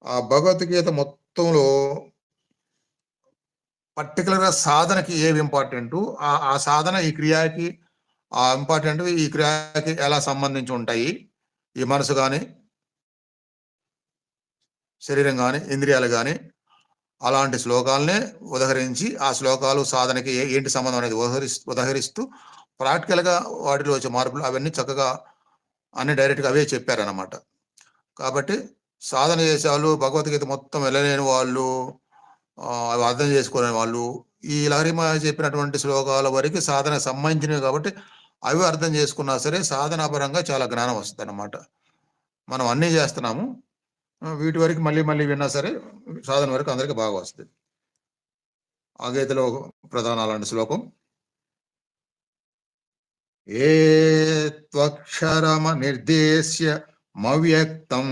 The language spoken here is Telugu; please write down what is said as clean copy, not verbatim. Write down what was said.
ఆ భగవద్గీత మొత్తంలో పర్టిక్యులర్‌గా సాధనకి ఏవి ఇంపార్టెంటు, ఆ సాధన ఈ క్రియకి ఇంపార్టెంట్, ఈ క్రియకి ఎలా సంబంధించి ఉంటాయి. ఈ మనసు గాని, శరీరం గాని, ఇంద్రియాలు గాని, అలాంటి శ్లోకాలనే ఉదహరించి, ఆ శ్లోకాలు సాధనకి ఏంటి సంబంధం అనేది ఉదహరిస్తూ ప్రాక్టికల్‌గా వాటిలో వచ్చే మార్పులు అవన్నీ చక్కగా అన్ని డైరెక్ట్‌గా అవే చెప్పారనమాట. కాబట్టి సాధన చేసేవాళ్ళు, భగవద్గీత మొత్తం వెళ్ళలేని వాళ్ళు, అవి అర్థం చేసుకోలేని వాళ్ళు, ఈ లహరి మహర్షి చెప్పినటువంటి శ్లోకాల వరకు సాధనకు సంబంధించినవి కాబట్టి, అవి అర్థం చేసుకున్నా సరే సాధనాపరంగా చాలా జ్ఞానం వస్తదనమాట. మనం అన్నీ చేస్తున్నాము. వీటి వరకు మళ్ళీ మళ్ళీ విన్నా సరే సాధన వరకు అందరికి బాగా వస్తది. ఆ గీతలో ప్రధాన అలాంటి శ్లోకం. ఏ త్వక్షరమనిర్దేశ్య మవ్యక్తం